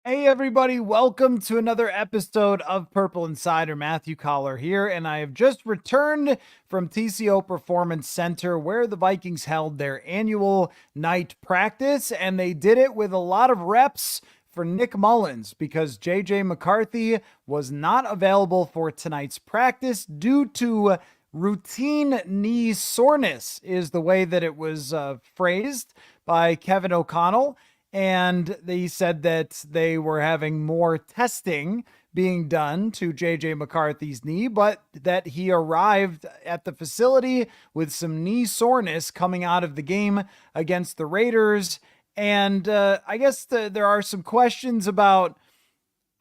Hey everybody, welcome to another episode of Purple Insider. Matthew Coller here, and I have just returned from TCO Performance Center where the Vikings held their annual night practice, and they did it with a lot of reps for Nick Mullins because JJ McCarthy was not available for tonight's practice due to routine knee soreness, is the way that it was phrased by Kevin O'Connell. And they said that they were having more testing being done to JJ McCarthy's knee, but that he arrived at the facility with some knee soreness coming out of the game against the Raiders. And I guess there are some questions about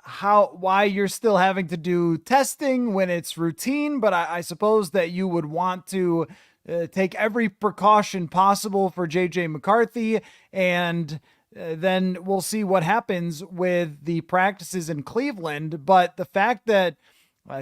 why you're still having to do testing when it's routine, but I suppose that you would want to take every precaution possible for JJ McCarthy, and then we'll see what happens with the practices in Cleveland. But the fact that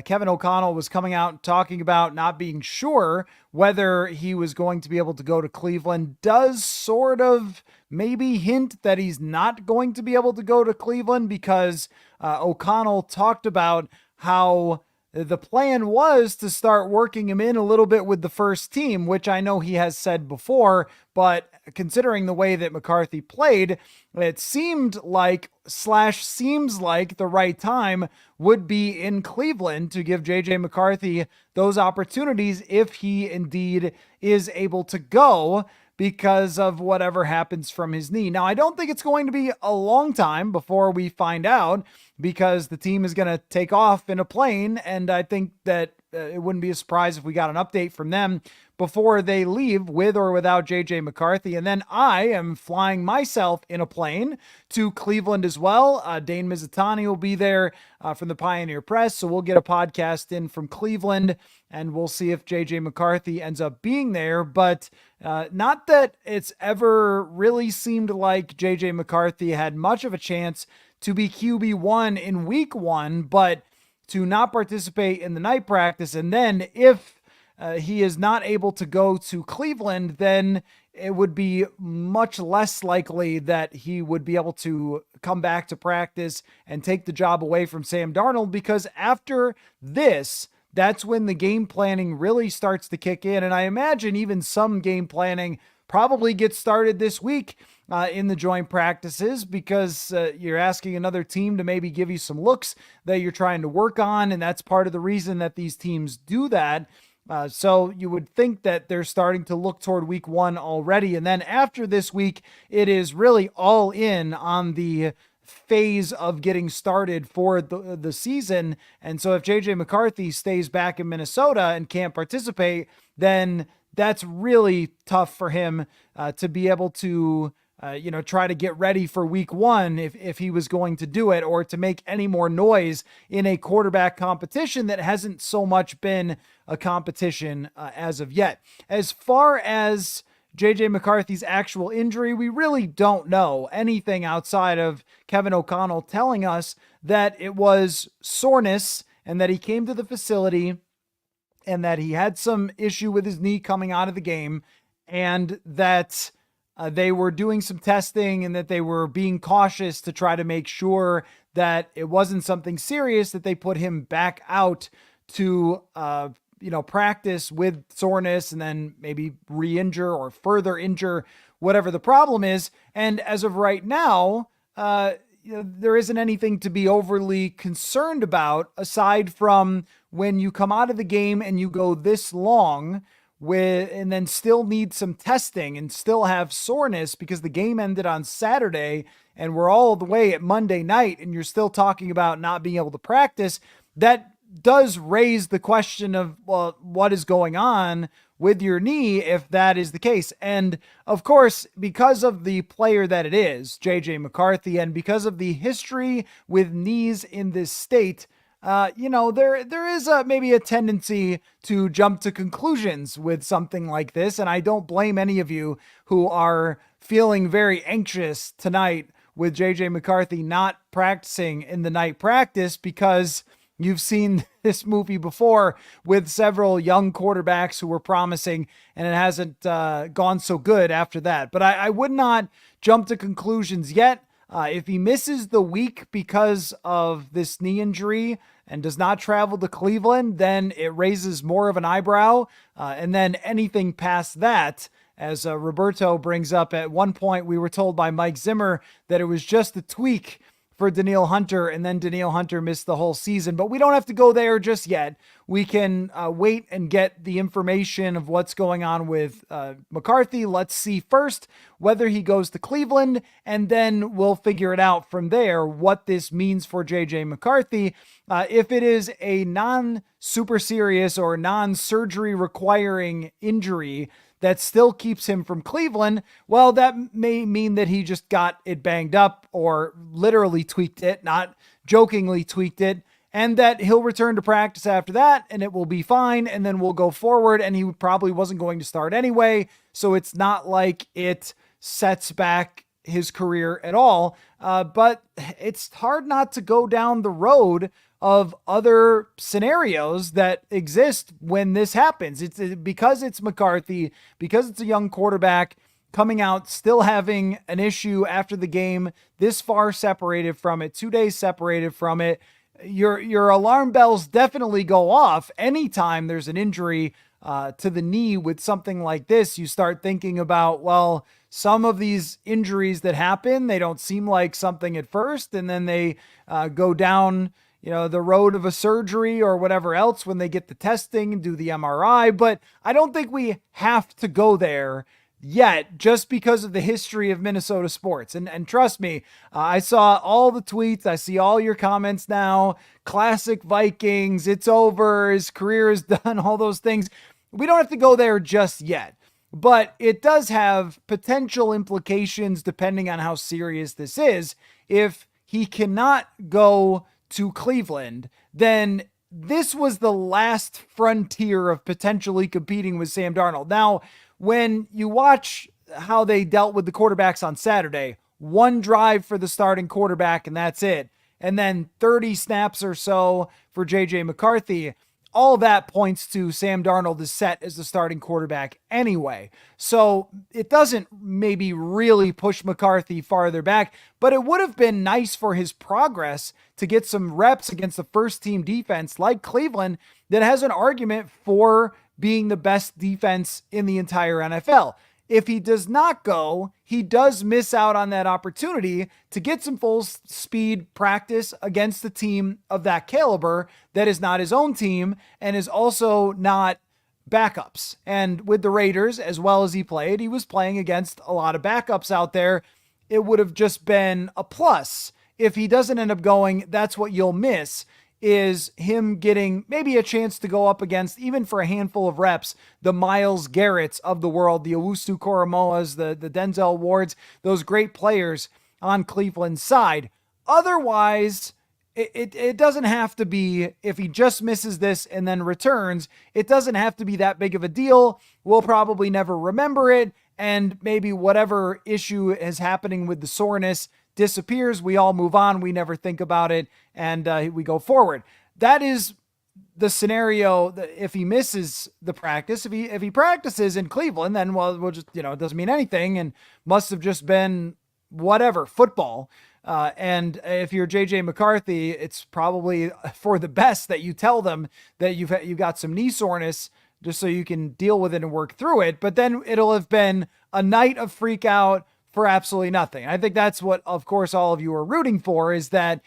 Kevin O'Connell was coming out and talking about not being sure whether he was going to be able to go to Cleveland does sort of maybe hint that he's not going to be able to go to Cleveland, because O'Connell talked about how the plan was to start working him in a little bit with the first team, which I know he has said before, but considering the way that McCarthy played, it seemed like seems like the right time would be in Cleveland to give JJ McCarthy those opportunities if he indeed is able to go, because of whatever happens from his knee. Now, I don't think it's going to be a long time before we find out, because the team is going to take off in a plane, and I think that it wouldn't be a surprise if we got an update from them before they leave, with or without JJ McCarthy. And then I am flying myself in a plane to Cleveland as well. Dane Mizutani will be there from the Pioneer Press, so we'll get a podcast in from Cleveland, and we'll see if JJ McCarthy ends up being there. But not that it's ever really seemed like JJ McCarthy had much of a chance to be QB1 in week one, but to not participate in the night practice, and then if he is not able to go to Cleveland, then it would be much less likely that he would be able to come back to practice and take the job away from Sam Darnold, because after this, that's when the game planning really starts to kick in. And I imagine even some game planning probably gets started this week in the joint practices, because you're asking another team to maybe give you some looks that you're trying to work on. And that's part of the reason that these teams do that. So you would think that they're starting to look toward week one already. And then after this week, it is really all in on the phase of getting started for the season. And so if JJ McCarthy stays back in Minnesota and can't participate, then that's really tough for him to be able to try to get ready for week one if he was going to do it, or to make any more noise in a quarterback competition that hasn't so much been a competition as of yet. As far as JJ McCarthy's actual injury, we really don't know anything outside of Kevin O'Connell telling us that it was soreness, and that he came to the facility and that he had some issue with his knee coming out of the game, and that they were doing some testing, and that they were being cautious to try to make sure that it wasn't something serious, that they put him back out to practice with soreness, and then maybe re-injure or further injure whatever the problem is. And as of right now, there isn't anything to be overly concerned about, aside from when you come out of the game and you go this long and then still need some testing and still have soreness because the game ended on Saturday and we're all the way at Monday night, and you're still talking about not being able to practice. That does raise the question of, well, what is going on with your knee if that is the case? And of course, because of the player that it is, JJ McCarthy, and because of the history with knees in this state, there is maybe a tendency to jump to conclusions with something like this. And I don't blame any of you who are feeling very anxious tonight with JJ McCarthy not practicing in the night practice, because you've seen this movie before with several young quarterbacks who were promising, and it hasn't gone so good after that. But I would not jump to conclusions yet. If he misses the week because of this knee injury and does not travel to Cleveland, then it raises more of an eyebrow. And then anything past that, as Roberto brings up, at one point we were told by Mike Zimmer that it was just a tweak for Danielle Hunter, and then Danielle Hunter missed the whole season. But we don't have to go there just yet. We can wait and get the information of what's going on with McCarthy. Let's see first whether he goes to Cleveland, and then we'll figure it out from there what this means for JJ McCarthy. If it is a non-super serious or non-surgery requiring injury that still keeps him from Cleveland, well, that may mean that he just got it banged up or literally tweaked it, not jokingly tweaked it, and that he'll return to practice after that and it will be fine, and then we'll go forward, and he probably wasn't going to start anyway, so it's not like it sets back his career at all. But it's hard not to go down the road of other scenarios that exist when this happens. It's because it's McCarthy, because it's a young quarterback coming out, still having an issue after the game, this far separated from it, 2 days separated from it. Your alarm bells definitely go off anytime there's an injury to the knee with something like this. You start thinking about, well, some of these injuries that happen, they don't seem like something at first, and then they go down the road of a surgery or whatever else when they get the testing and do the MRI. But I don't think we have to go there yet, just because of the history of Minnesota sports. And trust me, I saw all the tweets. I see all your comments now. Classic Vikings. It's over. His career is done. All those things. We don't have to go there just yet. But it does have potential implications depending on how serious this is. If he cannot go to Cleveland, then this was the last frontier of potentially competing with Sam Darnold. Now, when you watch how they dealt with the quarterbacks on Saturday, one drive for the starting quarterback and that's it, and then 30 snaps or so for JJ McCarthy, all that points to Sam Darnold is set as the starting quarterback anyway. So it doesn't maybe really push McCarthy farther back, but it would have been nice for his progress to get some reps against the first team defense like Cleveland that has an argument for being the best defense in the entire NFL. If he does not go, he does miss out on that opportunity to get some full speed practice against a team of that caliber that is not his own team and is also not backups. And with the Raiders, as well as he played, he was playing against a lot of backups out there. It would have just been a plus. If he doesn't end up going, that's what you'll miss, is him getting maybe a chance to go up against, even for a handful of reps, the Myles Garretts of the world, the Owusu Koromoas, the Denzel Wards, those great players on Cleveland's side. Otherwise, it doesn't have to be, if he just misses this and then returns, it doesn't have to be that big of a deal. We'll probably never remember it, and maybe whatever issue is happening with the soreness disappears, we all move on, we never think about it, and we go forward. That is the scenario that if he misses the practice. If he practices in Cleveland, then we'll just, it doesn't mean anything and must have just been whatever, football. And if you're JJ McCarthy, it's probably for the best that you tell them that you've got some knee soreness just so you can deal with it and work through it. But then it'll have been a night of freak out for absolutely nothing. I think that's what, of course, all of you are rooting for, is that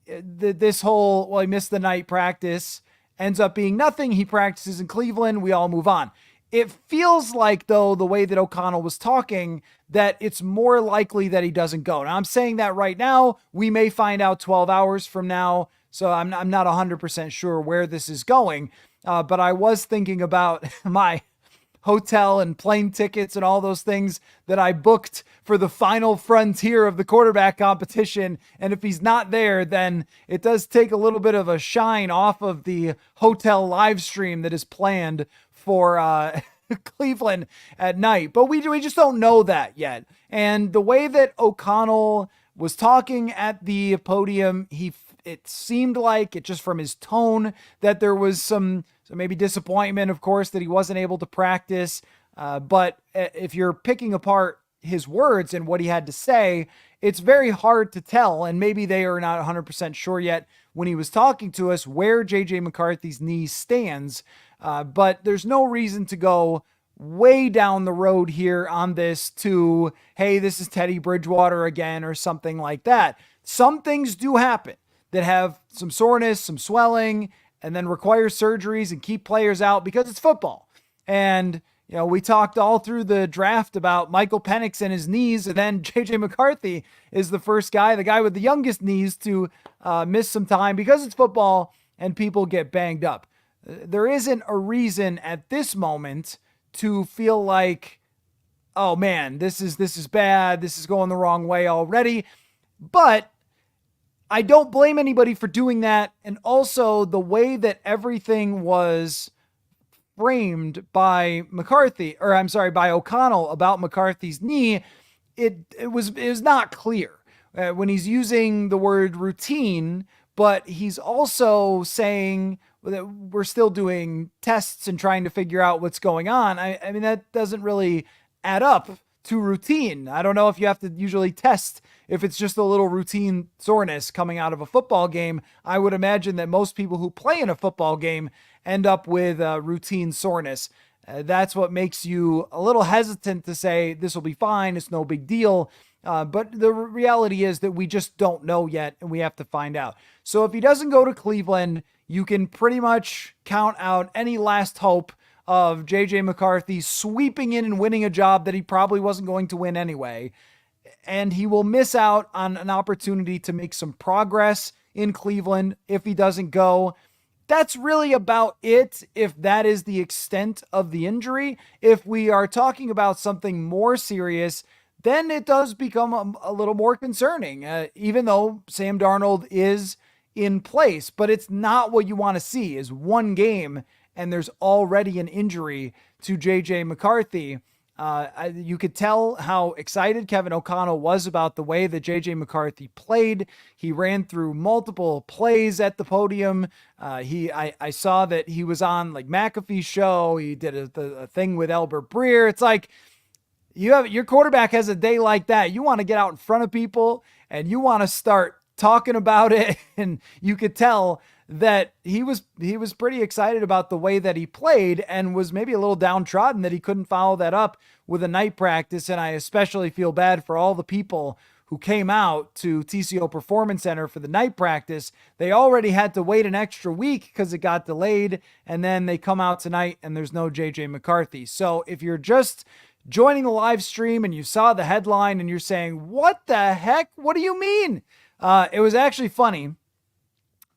this whole, well, he missed the night practice ends up being nothing. He practices in Cleveland. We all move on. It feels like, though, the way that O'Connell was talking, that it's more likely that he doesn't go. Now, I'm saying that right now. We may find out 12 hours from now, so I'm not 100% sure where this is going. But I was thinking about my hotel and plane tickets and all those things that I booked for the final frontier of the quarterback competition. And if he's not there, then it does take a little bit of a shine off of the hotel live stream that is planned for Cleveland at night. But we just don't know that yet. And the way that O'Connell was talking at the podium, it seemed like, it just from his tone, that there was some maybe disappointment, of course, that he wasn't able to practice. But if you're picking apart his words and what he had to say, it's very hard to tell. And maybe they are not 100% sure yet when he was talking to us where JJ McCarthy's knee stands. But there's no reason to go way down the road here on this to, hey, this is Teddy Bridgewater again or something like that. Some things do happen that have some soreness, some swelling, and then require surgeries and keep players out because it's football. And, you know, we talked all through the draft about Michael Penix and his knees, and then JJ McCarthy is the first guy, the guy with the youngest knees, to miss some time because it's football and people get banged up. There isn't a reason at this moment to feel like, oh man, this is bad. This is going the wrong way already. But I don't blame anybody for doing that. And also the way that everything was framed by by O'Connell about McCarthy's knee, it was not clear when he's using the word routine, but he's also saying that we're still doing tests and trying to figure out what's going on. I mean, that doesn't really add up to routine. I don't know if you have to usually test if it's just a little routine soreness coming out of a football game. I would imagine that most people who play in a football game end up with routine soreness. That's what makes you a little hesitant to say this will be fine, it's no big deal. But the reality is that we just don't know yet, and we have to find out. So if he doesn't go to Cleveland, you can pretty much count out any last hope of JJ McCarthy sweeping in and winning a job that he probably wasn't going to win anyway. And he will miss out on an opportunity to make some progress in Cleveland if he doesn't go. That's really about it, if that is the extent of the injury. If we are talking about something more serious, then it does become a little more concerning, even though Sam Darnold is in place. But it's not what you want to see is one game and there's already an injury to JJ McCarthy. You could tell how excited Kevin O'Connell was about the way that JJ McCarthy played. He ran through multiple plays at the podium. I saw that he was on like McAfee's show. He did a thing with Albert Breer. It's like, your quarterback has a day like that. You want to get out in front of people and you want to start talking about it. And you could tell that he was pretty excited about the way that he played and was maybe a little downtrodden that he couldn't follow that up with a night practice. And I especially feel bad for all the people who came out to TCO Performance Center for the night practice. They already had to wait an extra week because it got delayed. And then they come out tonight and there's no JJ McCarthy. So if you're just joining the live stream and you saw the headline and you're saying, what the heck? What do you mean? It was actually funny.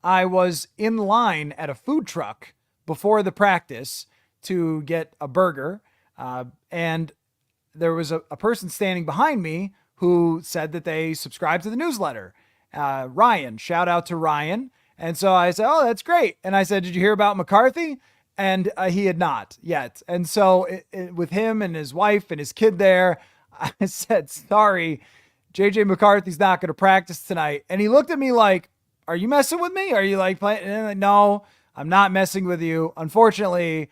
I was in line at a food truck before the practice to get a burger. And there was a person standing behind me who said that they subscribed to the newsletter. Ryan, shout out to Ryan. And so I said, oh, that's great. And I said, did you hear about McCarthy? And he had not yet. And so with him and his wife and his kid there, I said, sorry, JJ McCarthy's not going to practice tonight. And he looked at me like, are you messing with me? Are you like playing? No, I'm not messing with you. Unfortunately,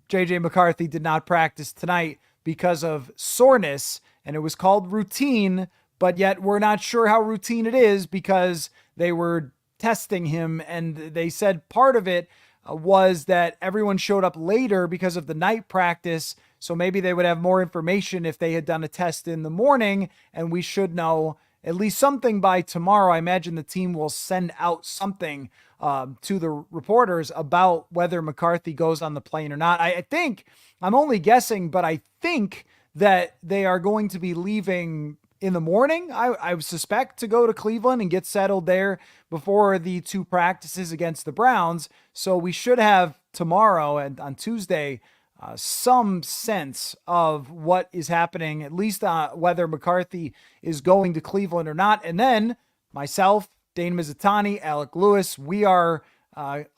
JJ McCarthy did not practice tonight because of soreness, and it was called routine, but yet we're not sure how routine it is because they were testing him, and they said part of it was that everyone showed up later because of the night practice. So maybe they would have more information if they had done a test in the morning, and we should know at least something by tomorrow. I imagine the team will send out something to the reporters about whether McCarthy goes on the plane or not. I think, I'm only guessing, but I think that they are going to be leaving in the morning, I suspect, to go to Cleveland and get settled there before the two practices against the Browns. So we should have tomorrow and on Tuesday some sense of what is happening, at least whether McCarthy is going to Cleveland or not. And then myself, Dane Mizutani, Alec Lewis, we are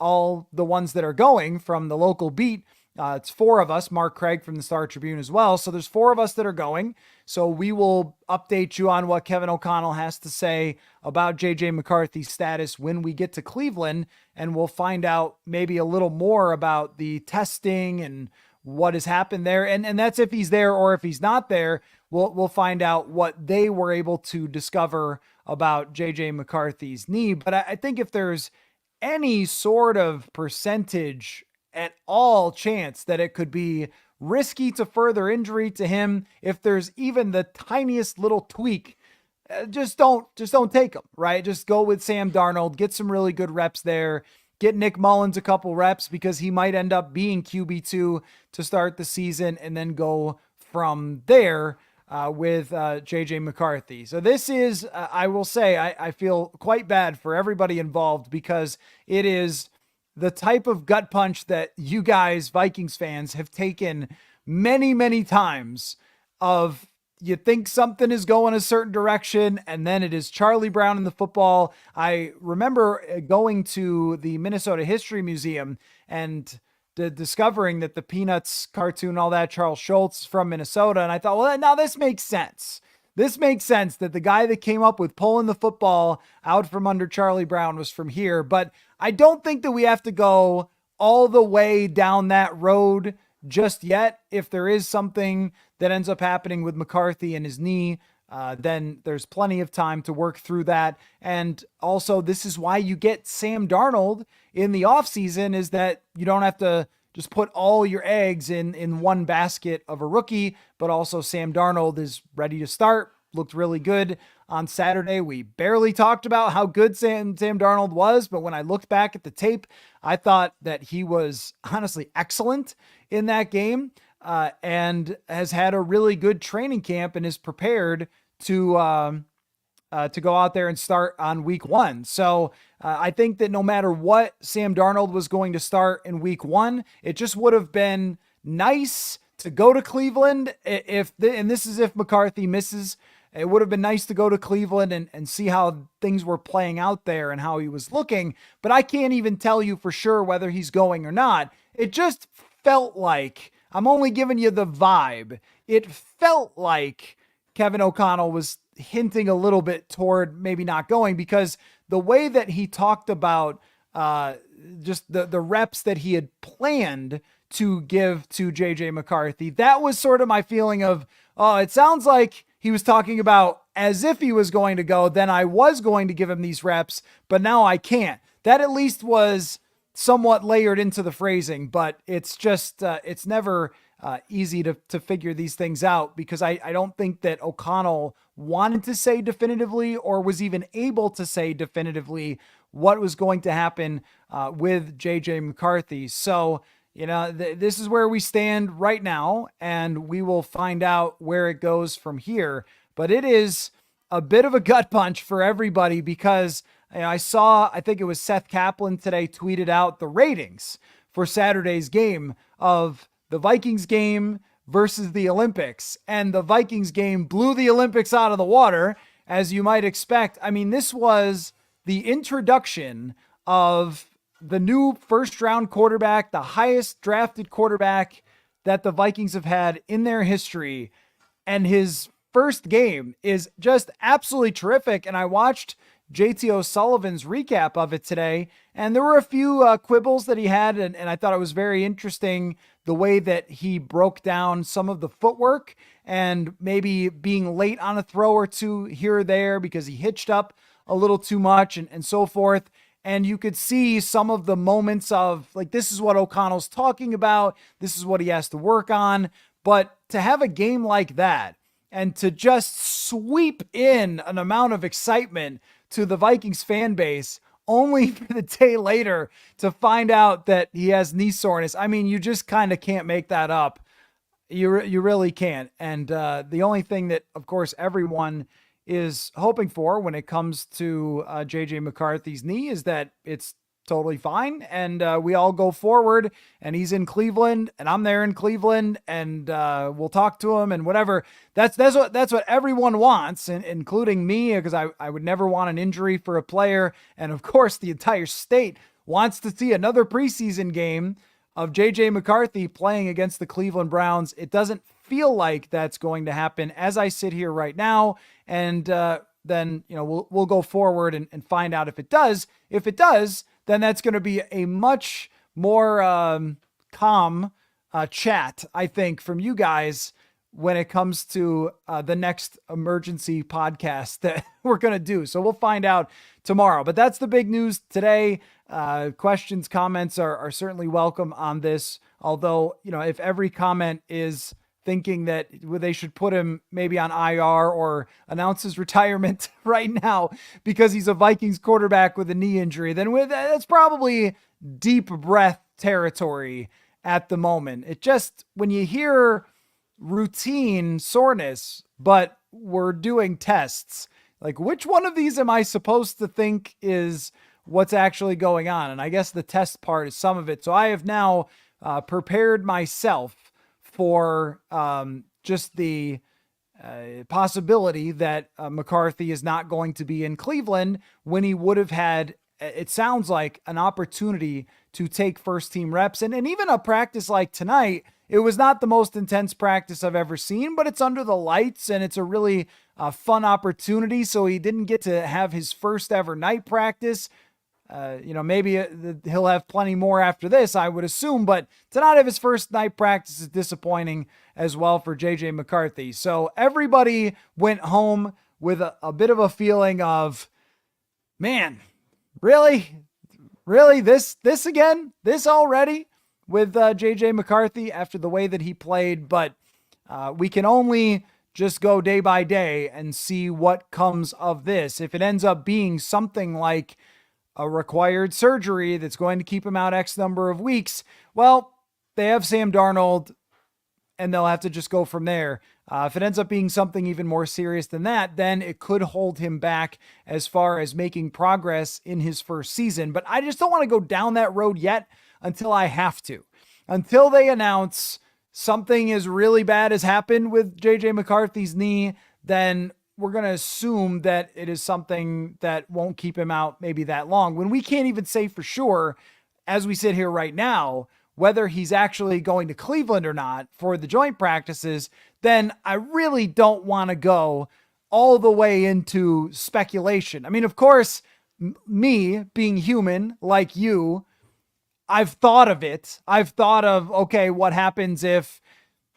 all the ones that are going from the local beat. It's four of us, Mark Craig from the Star Tribune as well. So there's four of us that are going. So we will update you on what Kevin O'Connell has to say about JJ McCarthy's status when we get to Cleveland. And we'll find out maybe a little more about the testing and what has happened there. And that's if he's there, or if he's not there, we'll find out what they were able to discover about JJ McCarthy's knee. But I think if there's any sort of percentage at all chance that it could be risky to further injury to him, if there's even the tiniest little tweak, just don't take him, right? Just go with Sam Darnold, get some really good reps there, get Nick Mullins a couple reps, because he might end up being QB2 to start the season, and then go from there with JJ McCarthy. So this is, I will say, I feel quite bad for everybody involved, because it is the type of gut punch that you guys, Vikings fans, have taken many, many times. Of, you think something is going a certain direction, and then it is Charlie Brown in the football. I remember going to the Minnesota History Museum and discovering that the Peanuts cartoon, all that, Charles Schultz from Minnesota. And I thought, well, now this makes sense. This makes sense that the guy that came up with pulling the football out from under Charlie Brown was from here. But I don't think that we have to go all the way down that road just yet. If there is something that ends up happening with McCarthy and his knee, then there's plenty of time to work through that. And also, this is why you get Sam Darnold in the offseason, is that you don't have to just put all your eggs in one basket of a rookie, but also Sam Darnold is ready to start. Looked really good on Saturday. We barely talked about how good Sam Darnold was, but when I looked back at the tape, I thought that he was honestly excellent in that game, and has had a really good training camp and is prepared to go out there and start on week 1. So I think that no matter what Sam Darnold was going to start in week 1, it just would have been nice to go to Cleveland. And this is if McCarthy misses, it would have been nice to go to Cleveland and see how things were playing out there and how he was looking. But I can't even tell you for sure whether he's going or not. It just felt like, I'm only giving you the vibe, it felt like Kevin O'Connell was hinting a little bit toward maybe not going, because the way that he talked about just the reps that he had planned to give to JJ McCarthy, that was sort of my feeling of, oh, it sounds like he was talking about as if he was going to go, then I was going to give him these reps, but now I can't. That at least was somewhat layered into the phrasing, but it's just, it's never easy to figure these things out, because I don't think that O'Connell wanted to say definitively, or was even able to say definitively, what was going to happen with JJ McCarthy. So, this is where we stand right now, and we will find out where it goes from here. But it is a bit of a gut punch for everybody, because I think it was Seth Kaplan today tweeted out the ratings for Saturday's game of the Vikings game versus the Olympics. And the Vikings game blew the Olympics out of the water, as you might expect. I mean, this was the introduction of the new first-round quarterback, the highest drafted quarterback that the Vikings have had in their history. And his first game is just absolutely terrific. And I watched JT O'Sullivan's recap of it today, and there were a few quibbles that he had, and I thought it was very interesting the way that he broke down some of the footwork, and maybe being late on a throw or two here or there because he hitched up a little too much, and so forth. And you could see some of the moments of, like, this is what O'Connell's talking about, this is what he has to work on. But to have a game like that, and to just sweep in an amount of excitement to the Vikings fan base, only for the day later to find out that he has knee soreness. I mean, you just kind of can't make that up. You really can't. And the only thing that, of course, everyone is hoping for when it comes to JJ McCarthy's knee is that it's totally fine, and we all go forward, and he's in Cleveland, and I'm there in Cleveland, and we'll talk to him and whatever. That's what everyone wants, including me, because I would never want an injury for a player. And of course, the entire state wants to see another preseason game of JJ McCarthy playing against the Cleveland Browns. It doesn't feel like that's going to happen as I sit here right now. And then, we'll go forward and find out if it does. If it does, then that's going to be a much more calm chat, I think, from you guys when it comes to the next emergency podcast that we're going to do. So we'll find out tomorrow. But that's the big news today. Questions, comments are certainly welcome on this. Although, if every comment is thinking that they should put him maybe on IR or announce his retirement right now because he's a Vikings quarterback with a knee injury, then that's probably deep breath territory at the moment. It just, when you hear routine soreness, but we're doing tests, like which one of these am I supposed to think is what's actually going on? And I guess the test part is some of it. So I have now prepared myself for just the possibility that McCarthy is not going to be in Cleveland when he would have had, it sounds like, an opportunity to take first team reps. And even a practice like tonight, it was not the most intense practice I've ever seen, but it's under the lights and it's a really fun opportunity. So he didn't get to have his first ever night practice. Maybe he'll have plenty more after this, I would assume, but to not have his first night practice is disappointing as well for JJ McCarthy. So everybody went home with a bit of a feeling of, man, really this again, this already with JJ McCarthy after the way that he played. But we can only just go day by day and see what comes of this. If it ends up being something like a required surgery that's going to keep him out X number of weeks, well, they have Sam Darnold and they'll have to just go from there. If it ends up being something even more serious than that, then it could hold him back as far as making progress in his first season. But I just don't want to go down that road yet until I have to. Until they announce something as really bad has happened with JJ McCarthy's knee, then we're going to assume that it is something that won't keep him out maybe that long, when we can't even say for sure, as we sit here right now, whether he's actually going to Cleveland or not for the joint practices. Then I really don't want to go all the way into speculation. I mean, of course, me being human like you, I've thought of it. I've thought of, okay, what happens if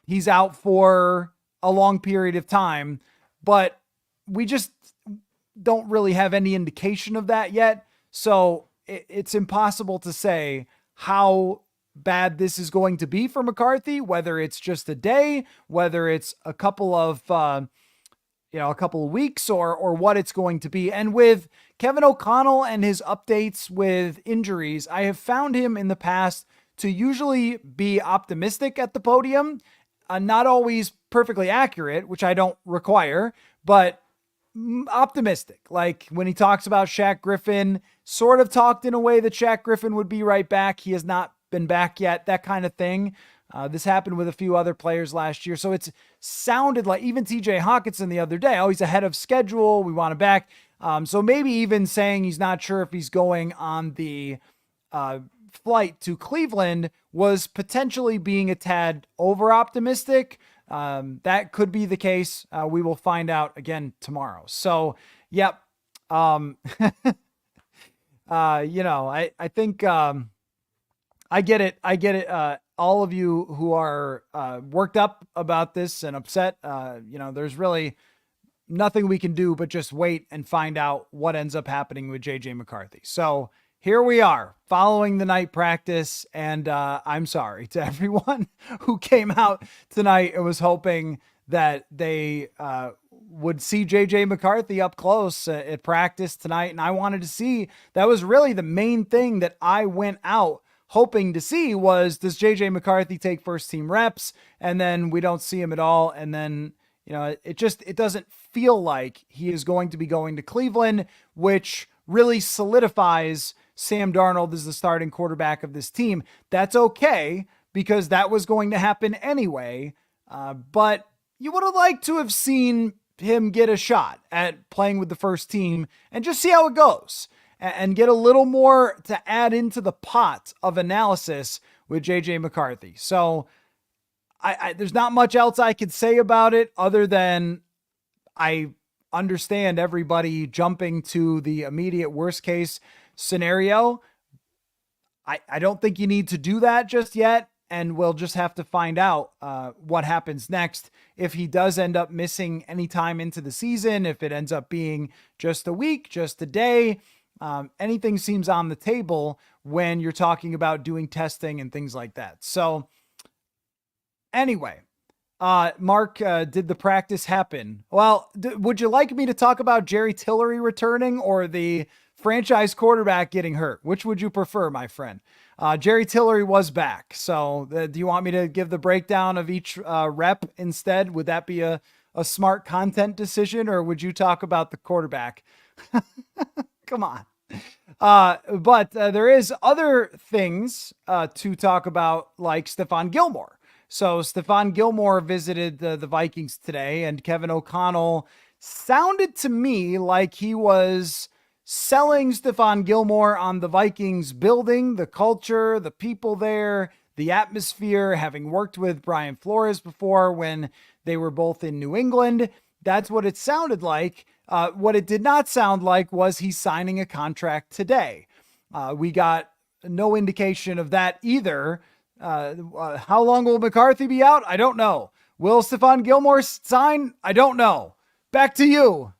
he's out for a long period of time, but we just don't really have any indication of that yet. So it's impossible to say how bad this is going to be for McCarthy, whether it's just a day, whether it's a couple of weeks, or what it's going to be. And with Kevin O'Connell and his updates with injuries, I have found him in the past to usually be optimistic at the podium, not always perfectly accurate, which I don't require, but optimistic. Like when he talks about Shaq Griffin, sort of talked in a way that Shaq Griffin would be right back. He has not been back yet, that kind of thing. This happened with a few other players last year. So it's sounded like even TJ Hawkinson the other day, oh, he's ahead of schedule, we want him back. So maybe even saying he's not sure if he's going on the flight to Cleveland was potentially being a tad over optimistic. That could be the case. We will find out again tomorrow. So, yep. I think, I get it. All of you who are, worked up about this and upset, there's really nothing we can do but just wait and find out what ends up happening with JJ McCarthy. So here we are following the night practice, and I'm sorry to everyone who came out tonight and was hoping that they would see JJ McCarthy up close at practice tonight. And I wanted to see, that was really the main thing that I went out hoping to see, was, does JJ McCarthy take first team reps? And then we don't see him at all. And then, it doesn't feel like he is going to be going to Cleveland, which really solidifies Sam Darnold as the starting quarterback of this team. That's okay, because that was going to happen anyway. But you would have liked to have seen him get a shot at playing with the first team and just see how it goes, and get a little more to add into the pot of analysis with JJ McCarthy. So there's not much else I could say about it other than I understand everybody jumping to the immediate worst case scenario. I don't think you need to do that just yet. and we'll just have to find out what happens next. If he does end up missing any time into the season, if it ends up being just a week, just a day, anything seems on the table when you're talking about doing testing and things like that. So anyway, Mark, did the practice happen? Well, would you like me to talk about Jerry Tillery returning or the franchise quarterback getting hurt? Which would you prefer, my friend? Jerry Tillery was back. So do you want me to give the breakdown of each rep instead? Would that be a smart content decision, or would you talk about the quarterback? Come on. But there is other things to talk about, like Stefan Gilmore. So Stefan Gilmore visited the Vikings today, and Kevin O'Connell sounded to me like he was selling Stefan Gilmore on the Vikings building, the culture, the people there, the atmosphere, having worked with Brian Flores before when they were both in New England. That's what it sounded like. What it did not sound like was he's signing a contract today. We got no indication of that either. How long will McCarthy be out? I don't know. Will Stefan Gilmore sign? I don't know. Back to you.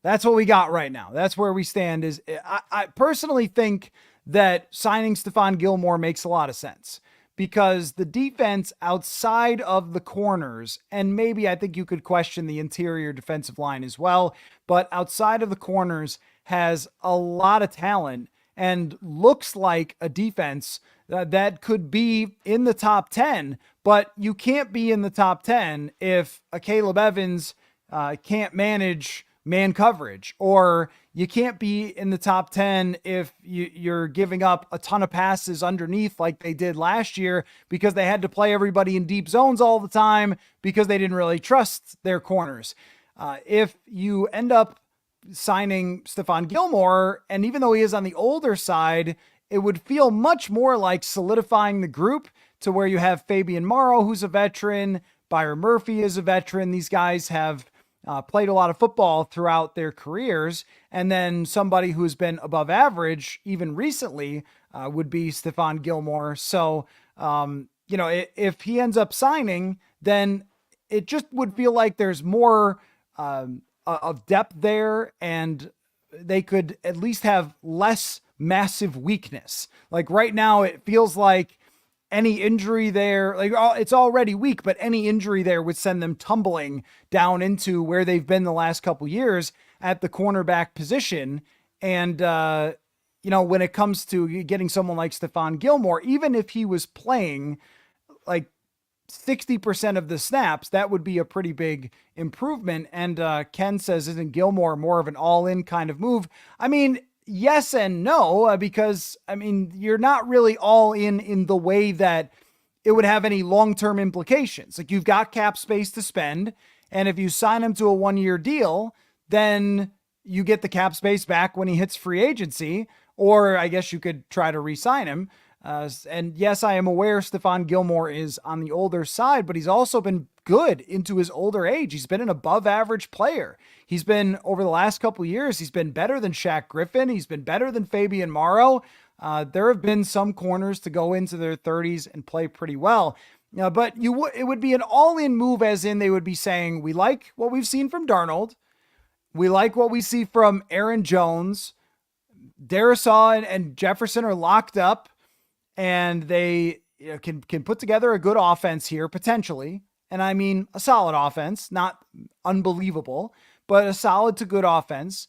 That's what we got right now. That's where we stand. I personally think that signing Stefan Gilmore makes a lot of sense because the defense outside of the corners, and maybe I think you could question the interior defensive line as well, but outside of the corners has a lot of talent and looks like a defense that could be in the top 10, but you can't be in the top 10 if a Caleb Evans can't manage man coverage, or you can't be in the top 10 if you're giving up a ton of passes underneath like they did last year because they had to play everybody in deep zones all the time because they didn't really trust their corners. If you end up signing Stefan Gilmore, and even though he is on the older side, it would feel much more like solidifying the group to where you have Fabian Morrow, who's a veteran, Byron Murphy is a veteran. These guys have played a lot of football throughout their careers. And then somebody who's been above average, even recently, would be Stefan Gilmore. So, if he ends up signing, then it just would feel like there's more of depth there, and they could at least have less massive weakness. Like right now, it feels like any injury there, like it's already weak, but any injury there would send them tumbling down into where they've been the last couple years at the cornerback position. And, when it comes to getting someone like Stefan Gilmore, even if he was playing like 60% of the snaps, that would be a pretty big improvement. And Ken says, isn't Gilmore more of an all-in kind of move? I mean, yes and no, because you're not really all in the way that it would have any long-term implications. Like you've got cap space to spend. And if you sign him to a 1-year deal, then you get the cap space back when he hits free agency, or I guess you could try to re-sign him. And yes, I am aware Stefan Gilmore is on the older side, but he's also been good into his older age. He's been an above average player. He's been, over the last couple of years, he's been better than Shaq Griffin. He's been better than Fabian Morrow. There have been some corners to go into their 30s and play pretty well. But it would be an all-in move, as in they would be saying, we like what we've seen from Darnold. We like what we see from Aaron Jones. Darisaw and Jefferson are locked up, and they can put together a good offense here, potentially. And I mean a solid offense, not unbelievable, but a solid to good offense.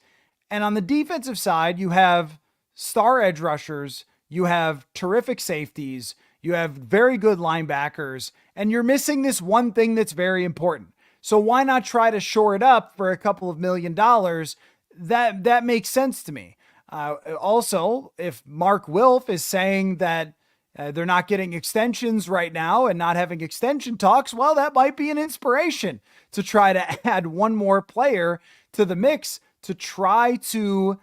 And on the defensive side, you have star edge rushers, you have terrific safeties, you have very good linebackers, and you're missing this one thing that's very important. So why not try to shore it up for a couple of $1 million? That makes sense to me. Also, if Mark Wilf is saying that they're not getting extensions right now and not having extension talks, well, that might be an inspiration to try to add one more player to the mix to try to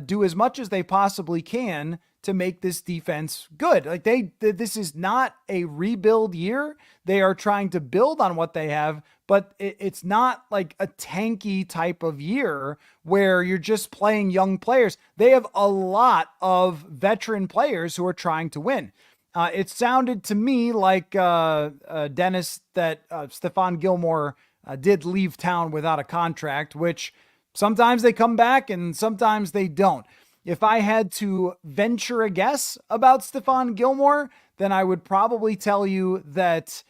do as much as they possibly can to make this defense good. Like this is not a rebuild year. They are trying to build on what they have, but it's not like a tanky type of year where you're just playing young players. They have a lot of veteran players who are trying to win. It sounded to me like Dennis that Stefan Gilmore did leave town without a contract, which sometimes they come back and sometimes they don't. If I had to venture a guess about Stefan Gilmore, then I would probably tell you that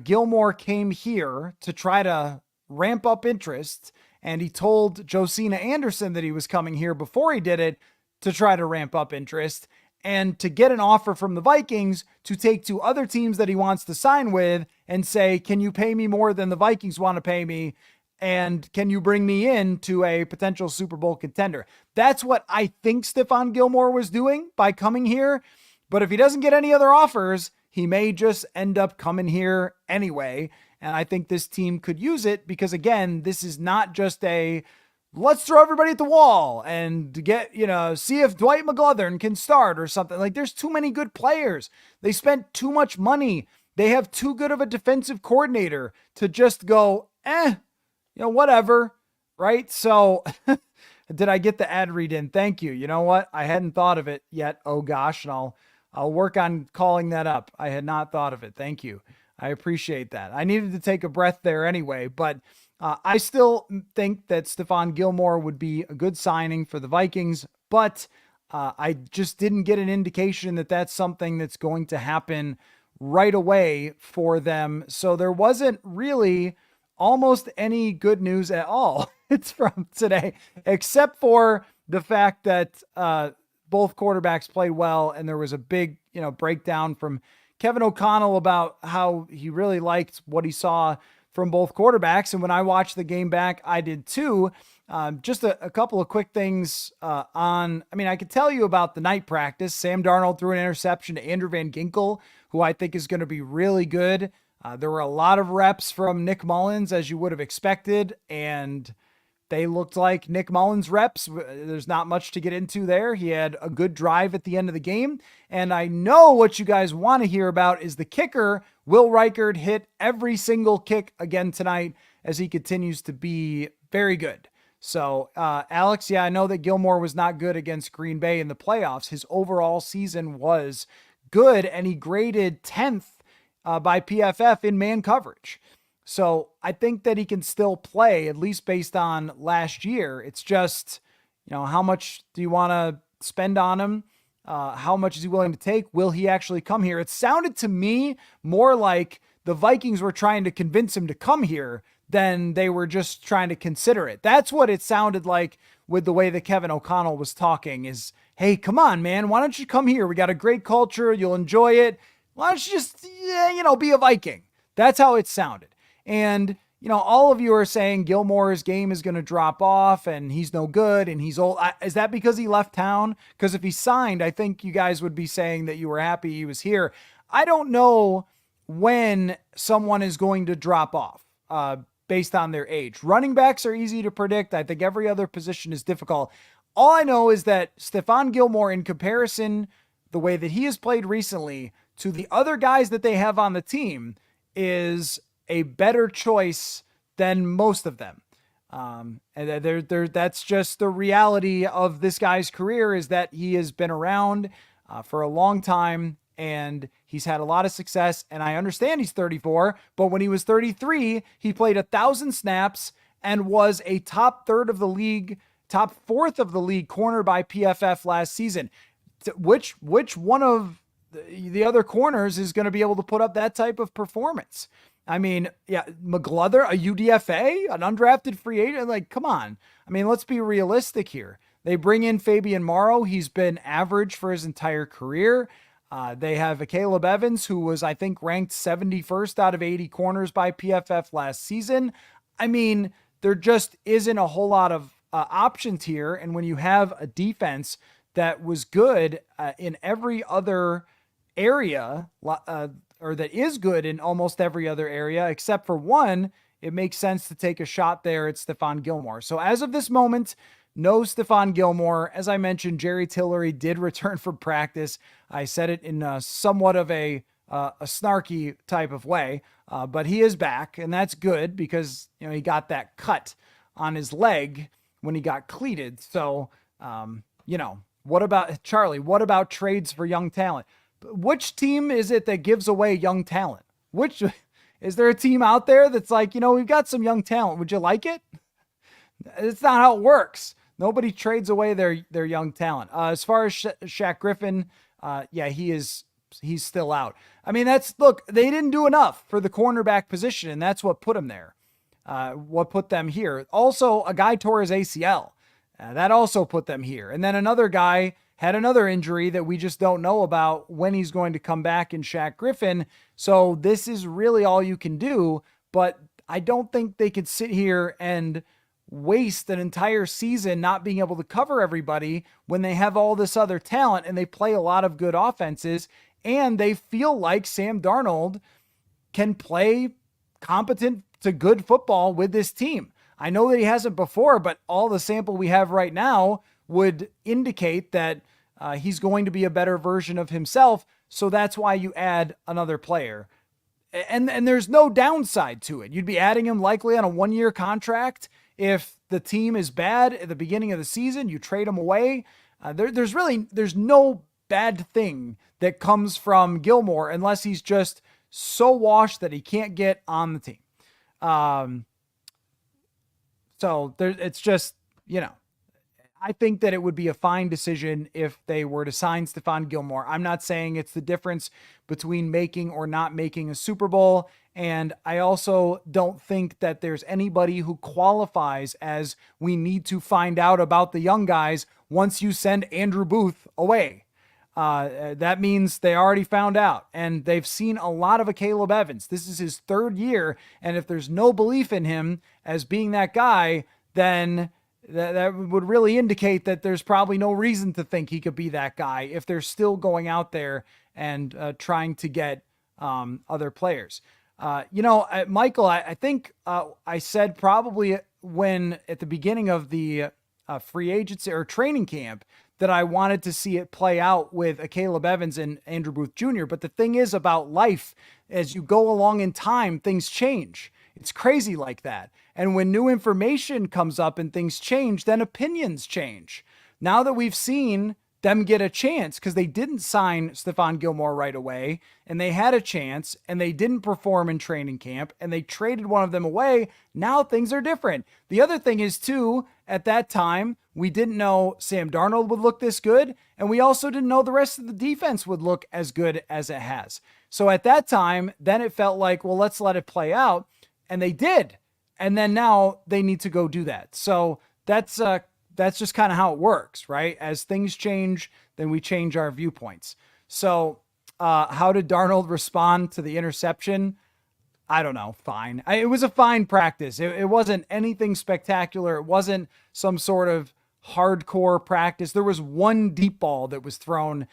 Gilmore came here to try to ramp up interest, and he told Josina Anderson that he was coming here before he did it to try to ramp up interest and to get an offer from the Vikings to take to other teams that he wants to sign with and say, can you pay me more than the Vikings want to pay me? And can you bring me in to a potential Super Bowl contender? That's what I think Stefan Gilmore was doing by coming here. But if he doesn't get any other offers, he may just end up coming here anyway. And I think this team could use it because, again, this is not just a let's throw everybody at the wall and get, see if Dwight McGlothern can start or something. Like, there's too many good players. They spent too much money. They have too good of a defensive coordinator to just go, whatever, right? So did I get the ad read in? Thank you. You know what? I hadn't thought of it yet. Oh gosh. And I'll work on calling that up. I had not thought of it. Thank you. I appreciate that. I needed to take a breath there anyway, but I still think that Stefan Gilmore would be a good signing for the Vikings, but I just didn't get an indication that that's something that's going to happen right away for them. So there wasn't really almost any good news at all. It's from today, except for the fact that both quarterbacks played well, and there was a big, breakdown from Kevin O'Connell about how he really liked what he saw from both quarterbacks. And when I watched the game back, I did too. Just a couple of quick things I could tell you about the night practice. Sam Darnold threw an interception to Andrew Van Ginkel, who I think is going to be really good. There were a lot of reps from Nick Mullins, as you would have expected, and they looked like Nick Mullins reps. There's not much to get into there. He had a good drive at the end of the game. And I know what you guys want to hear about is the kicker. Will Reichard hit every single kick again tonight as he continues to be very good. So, Alex, I know that Gilmore was not good against Green Bay in the playoffs. His overall season was good, and he graded 10th by PFF in man coverage. So I think that he can still play, at least based on last year. It's just, how much do you want to spend on him? How much is he willing to take? Will he actually come here? It sounded to me more like the Vikings were trying to convince him to come here than they were just trying to consider it. That's what it sounded like with the way that Kevin O'Connell was talking is, hey, come on, man. Why don't you come here? We got a great culture. You'll enjoy it. Why don't you just, be a Viking? That's how it sounded. And, all of you are saying Gilmore's game is going to drop off and he's no good and he's old. Is that because he left town? Because if he signed, I think you guys would be saying that you were happy he was here. I don't know when someone is going to drop off based on their age. Running backs are easy to predict. I think every other position is difficult. All I know is that Stefan Gilmore, in comparison, the way that he has played recently to the other guys that they have on the team, is a better choice than most of them. And that's just the reality of this guy's career, is that he has been around for a long time and he's had a lot of success. And I understand he's 34, but when he was 33, he played 1,000 snaps and was a top fourth of the league corner by PFF last season. Which one of the other corners is going to be able to put up that type of performance? I mean, McGlothern, a UDFA, an undrafted free agent. Like, come on. I mean, let's be realistic here. They bring in Fabian Morrow. He's been average for his entire career. They have Caleb Evans, who was, I think, ranked 71st out of 80 corners by PFF last season. I mean, there just isn't a whole lot of options here. And when you have a defense that was good in every other area, or that is good in almost every other area, except for one, it makes sense to take a shot there at Stefan Gilmore. So as of this moment, no Stefan Gilmore. As I mentioned, Jerry Tillery did return from practice. I said it in somewhat of a snarky type of way, but he is back, and that's good because he got that cut on his leg when he got cleated. So, what about Charlie? What about trades for young talent? which team is it that gives away young talent? Which is there a team out there that's like, we've got some young talent. Would you like it? It's not how it works. Nobody trades away their young talent. As far as Shaq Griffin, yeah, he's still out. I mean, look, they didn't do enough for the cornerback position, and that's what put him there. What put them here. Also, a guy tore his ACL. That also put them here. And then another guy had another injury that we just don't know about when he's going to come back in Shaq Griffin. So this is really all you can do. But I don't think they could sit here and waste an entire season not being able to cover everybody when they have all this other talent and they play a lot of good offenses and they feel like Sam Darnold can play competent to good football with this team. I know that he hasn't before, but all the sample we have right now would indicate that he's going to be a better version of himself. So that's why you add another player. And there's no downside to it. You'd be adding him likely on a 1-year contract. If the team is bad at the beginning of the season, you trade him away. There's no bad thing that comes from Gilmore unless he's just so washed that he can't get on the team. So it's just, I think that it would be a fine decision if they were to sign Stefan Gilmore. I'm not saying it's the difference between making or not making a Super Bowl. And I also don't think that there's anybody who qualifies as we need to find out about the young guys once you send Andrew Booth away. That means they already found out and they've seen a lot of a Caleb Evans. This is his 3rd year. And if there's no belief in him as being that guy, then that would really indicate that there's probably no reason to think he could be that guy if they're still going out there and trying to get other players. Michael, I think I said probably when at the beginning of the free agency or training camp that I wanted to see it play out with a Caleb Evans and Andrew Booth Jr. But the thing is about life, as you go along in time, things change. It's crazy like that. And when new information comes up and things change, then opinions change. Now that we've seen them get a chance, because they didn't sign Stefan Gilmore right away, and they had a chance, and they didn't perform in training camp, and they traded one of them away, now things are different. The other thing is, too, at that time, we didn't know Sam Darnold would look this good, and we also didn't know the rest of the defense would look as good as it has. So at that time, then it felt like, well, let's let it play out, and they did. And then now they need to go do that. So that's just kind of how it works, right? As things change, then we change our viewpoints. So how did Darnold respond to the interception? I don't know. Fine. It was a fine practice. It wasn't anything spectacular. It wasn't some sort of hardcore practice. There was one deep ball that was thrown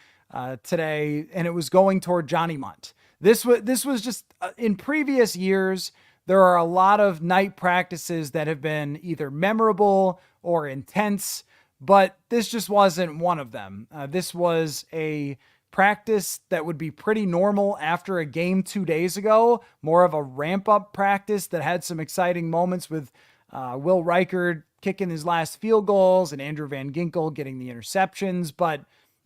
today, and it was going toward Johnny Munt. This was just in previous years. There are a lot of night practices that have been either memorable or intense, but this just wasn't one of them. This was a practice that would be pretty normal after a game 2 days ago, more of a ramp-up practice that had some exciting moments with Will Reichard kicking his last field goals and Andrew Van Ginkel getting the interceptions,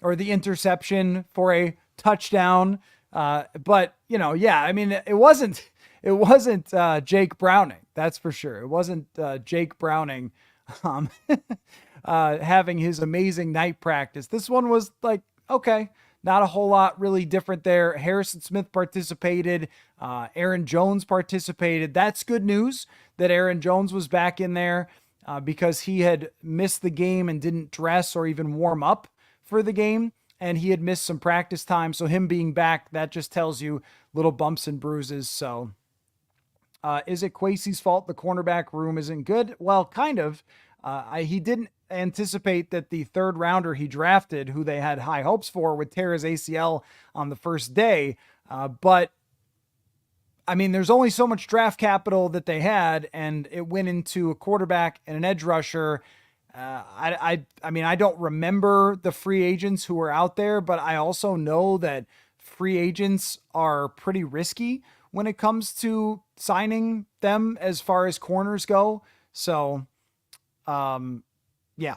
or the interception for a touchdown. But, I mean, it wasn't Jake Browning, that's for sure. It wasn't Jake Browning having his amazing night practice. This one was like, okay, not a whole lot really different there. Harrison Smith participated. Aaron Jones participated. That's good news that Aaron Jones was back in there because he had missed the game and didn't dress or even warm up for the game. And he had missed some practice time. So him being back, that just tells you little bumps and bruises. So is it Kwesi's fault the cornerback room isn't good? Well, kind of. He didn't anticipate that the 3rd rounder he drafted, who they had high hopes for, would tear his ACL on the first day. But I mean, there's only so much draft capital that they had, and it went into a quarterback and an edge rusher. I mean, I don't remember the free agents who were out there, but I also know that free agents are pretty risky when it comes to signing them as far as corners go. So, yeah.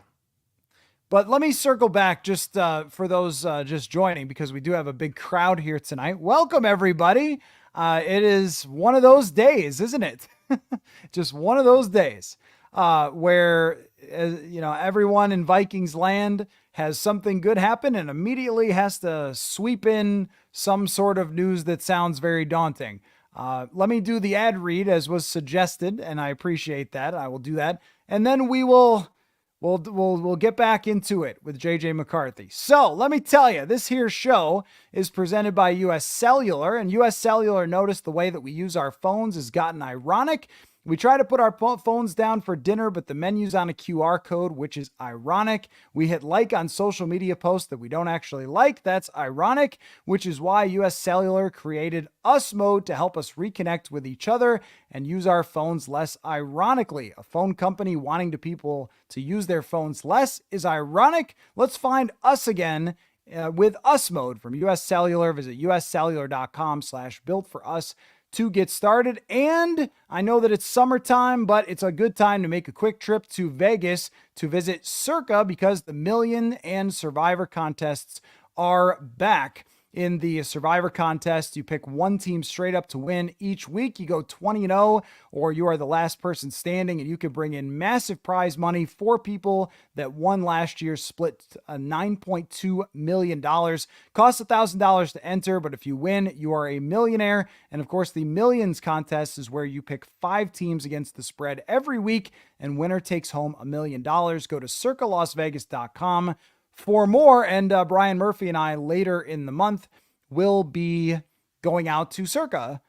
But let me circle back just for those just joining, because we do have a big crowd here tonight. Welcome, everybody. It is one of those days, isn't it? Just one of those days where, everyone in Vikings land has something good happen and immediately has to sweep in some sort of news that sounds very daunting. Let me do the ad read as was suggested, and I appreciate that. I will do that. And then we'll get back into it with JJ McCarthy. So let me tell you, this here show is presented by US Cellular, and US Cellular noticed the way that we use our phones has gotten ironic. We try to put our phones down for dinner, but the menu's on a QR code, which is ironic. We hit like on social media posts that we don't actually like. That's ironic, which is why US Cellular created Us Mode to help us reconnect with each other and use our phones less ironically. A phone company wanting people to use their phones less is ironic. Let's find us again with Us Mode from US Cellular. Visit uscellular.com/built-for-us to get started. And I know that it's summertime, but it's a good time to make a quick trip to Vegas to visit Circa, because the Million and Survivor contests are back. In the Survivor contest, you pick one team straight up to win each week. You go 20-0, or you are the last person standing, and you can bring in massive prize money. 4 people that won last year split $9.2 million. Costs $1,000 to enter, but if you win, you are a millionaire. And of course, the Millions contest is where you pick 5 teams against the spread every week, and winner takes home $1 million. Go to circalasvegas.com for more. And Brian Murphy and I later in the month will be going out to Circa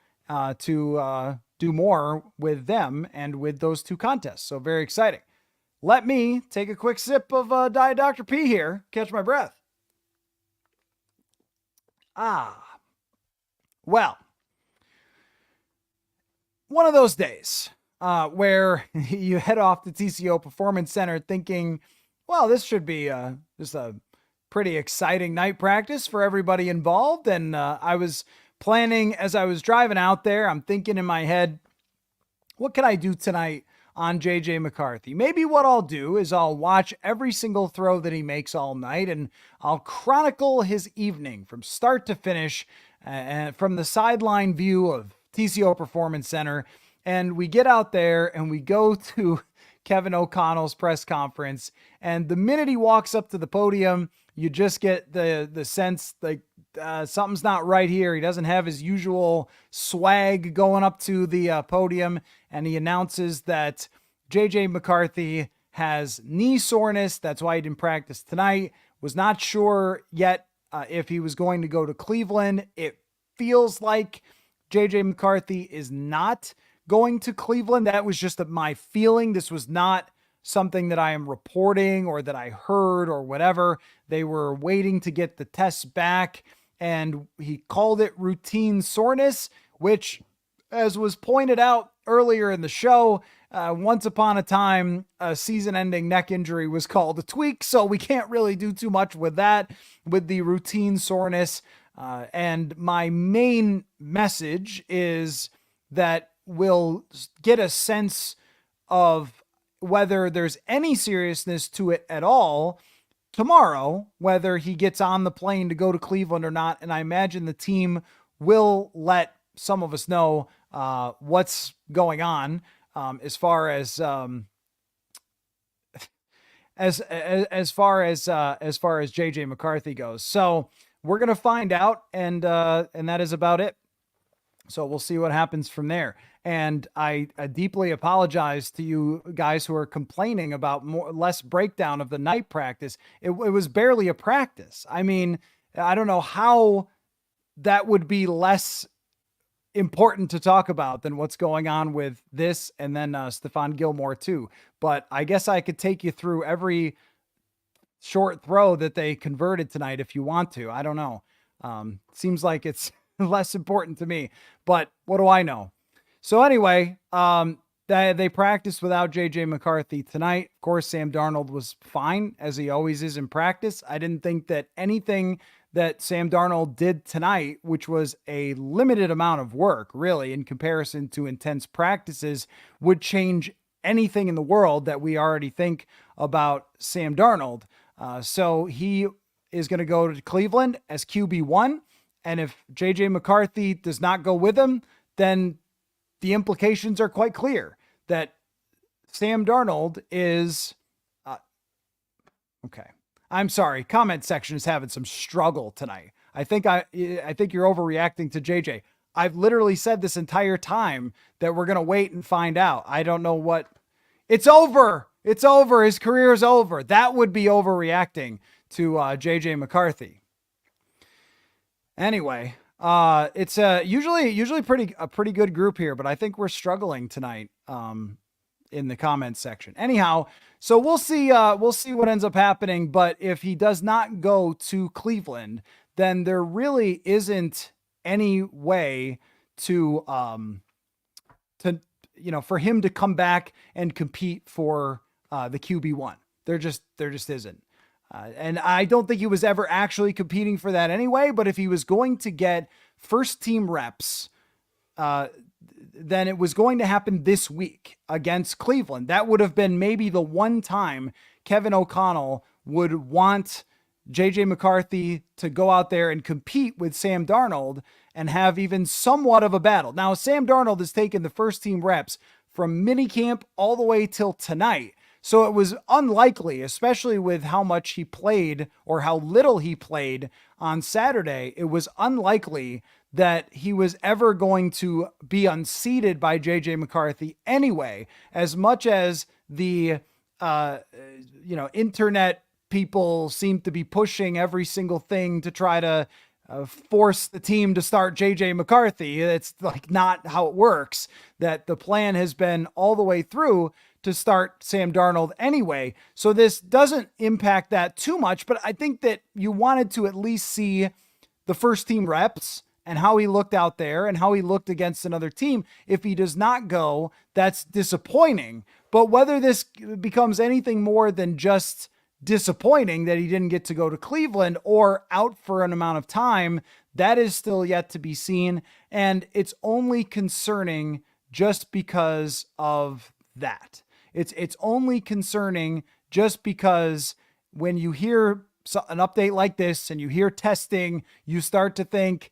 to do more with them and with those 2 contests. So very exciting. Let me take a quick sip of Diet Dr. P here. Catch my breath. Well, one of those days where you head off to TCO Performance Center thinking, well, this should be just a pretty exciting night practice for everybody involved. And I was planning as I was driving out there, I'm thinking in my head, what can I do tonight on JJ McCarthy? Maybe what I'll do is I'll watch every single throw that he makes all night, and I'll chronicle his evening from start to finish from the sideline view of TCO Performance Center. And we get out there and we go to Kevin O'Connell's press conference, and the minute he walks up to the podium, you just get the sense like something's not right here. He doesn't have his usual swag going up to the podium, and he announces that JJ McCarthy has knee soreness. That's why he didn't practice tonight. Was not sure yet if he was going to go to Cleveland. It feels like JJ McCarthy is not going to Cleveland. That was just my feeling. This was not something that I am reporting or that I heard or whatever. They were waiting to get the tests back, and he called it routine soreness, which, as was pointed out earlier in the show, once upon a time, a season-ending neck injury was called a tweak, so we can't really do too much with that, with the routine soreness. And my main message is that we'll get a sense of whether there's any seriousness to it at all tomorrow, whether he gets on the plane to go to Cleveland or not. And I imagine the team will let some of us know what's going on as far as JJ McCarthy goes. So we're going to find out, and that is about it. So we'll see what happens from there. And I deeply apologize to you guys who are complaining about less breakdown of the night practice. It was barely a practice. I mean, I don't know how that would be less important to talk about than what's going on with this and then Stefan Gilmore too. But I guess I could take you through every short throw that they converted tonight if you want to. I don't know. Seems like it's less important to me, but what do I know? So anyway, they practiced without JJ McCarthy tonight. Of course, Sam Darnold was fine, as he always is in practice. I didn't think that anything that Sam Darnold did tonight, which was a limited amount of work, really, in comparison to intense practices, would change anything in the world that we already think about Sam Darnold. So he is going to go to Cleveland as QB1. And if JJ McCarthy does not go with him, then the implications are quite clear that Sam Darnold is okay. I'm sorry. Comment section is having some struggle tonight. I think you're overreacting to JJ. I've literally said this entire time that we're going to wait and find out. I don't know what. It's over. It's over. His career is over. That would be overreacting to JJ McCarthy. Anyway, it's usually a pretty good group here, but I think we're struggling tonight in the comments section. Anyhow, so we'll see what ends up happening. But if he does not go to Cleveland, then there really isn't any way to for him to come back and compete for the QB1. There just isn't. And I don't think he was ever actually competing for that anyway, but if he was going to get first team reps, then it was going to happen this week against Cleveland. That would have been maybe the one time Kevin O'Connell would want JJ McCarthy to go out there and compete with Sam Darnold and have even somewhat of a battle. Now, Sam Darnold has taken the first team reps from minicamp all the way till tonight. So it was unlikely, especially with how much he played or how little he played on Saturday, it was unlikely that he was ever going to be unseated by JJ McCarthy anyway, as much as the, internet people seem to be pushing every single thing to try to force the team to start JJ McCarthy. It's like not how it works, that the plan has been all the way through to start Sam Darnold anyway. So this doesn't impact that too much, but I think that you wanted to at least see the first team reps and how he looked out there and how he looked against another team. If he does not go, that's disappointing. But whether this becomes anything more than just disappointing that he didn't get to go to Cleveland or out for an amount of time, that is still yet to be seen. And it's only concerning just because of that. It's only concerning just because when you hear an update like this and you hear testing, you start to think,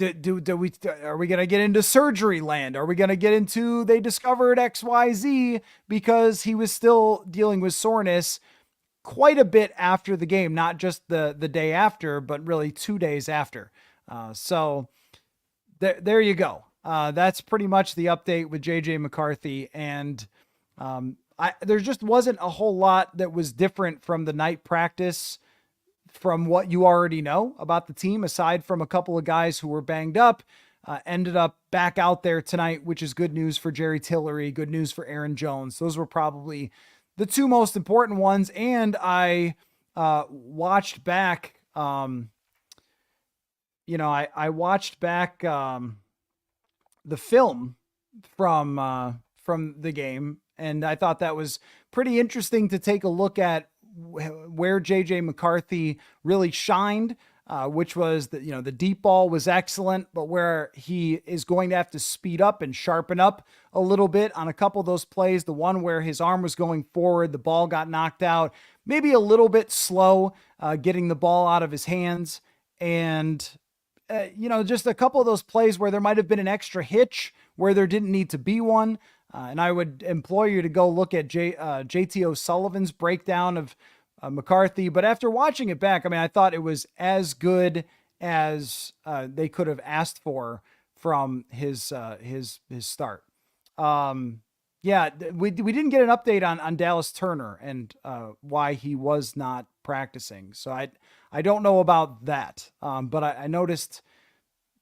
are we going to get into surgery land? Are we going to get into, they discovered XYZ, because he was still dealing with soreness quite a bit after the game, not just the day after, but really 2 days after. So there you go. That's pretty much the update with JJ McCarthy. And there just wasn't a whole lot that was different from the night practice from what you already know about the team, aside from a couple of guys who were banged up, ended up back out there tonight, which is good news for Jerry Tillery, good news for Aaron Jones. Those were probably the two most important ones. And I watched back, I watched back the film from the game, and I thought that was pretty interesting to take a look at where JJ McCarthy really shined, which was the deep ball was excellent, but where he is going to have to speed up and sharpen up a little bit on a couple of those plays. The one where his arm was going forward, the ball got knocked out, maybe a little bit slow, getting the ball out of his hands. And, just a couple of those plays where there might've been an extra hitch where there didn't need to be one. And I would implore you to go look at JT O'Sullivan's breakdown of McCarthy. But after watching it back, I thought it was as good as they could have asked for from his start. We didn't get an update on Dallas Turner and why he was not practicing. So I don't know about that. But I noticed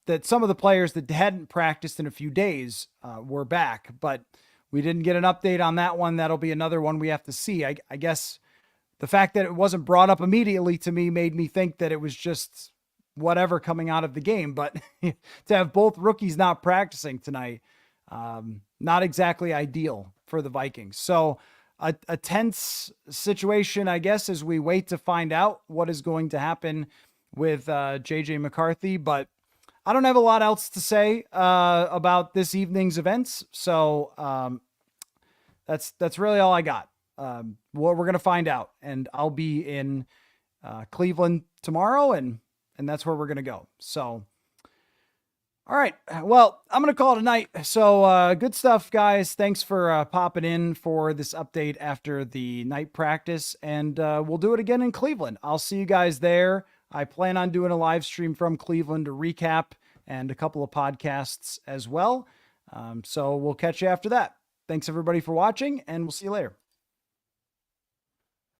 that some of the players that hadn't practiced in a few days were back, but we didn't get an update on that one. That'll be another one we have to see. I guess the fact that it wasn't brought up immediately to me made me think that it was just whatever coming out of the game, but to have both rookies not practicing tonight, not exactly ideal for the Vikings. So a tense situation, I guess, as we wait to find out what is going to happen with JJ McCarthy, but I don't have a lot else to say about this evening's events. So that's really all I got. we're going to find out, and I'll be in Cleveland tomorrow, and that's where we're going to go. So, all right. Well, I'm going to call it a night. So, good stuff, guys. Thanks for popping in for this update after the night practice, and we'll do it again in Cleveland. I'll see you guys there. I plan on doing a live stream from Cleveland to recap and a couple of podcasts as well. So we'll catch you after that. Thanks everybody for watching, and we'll see you later.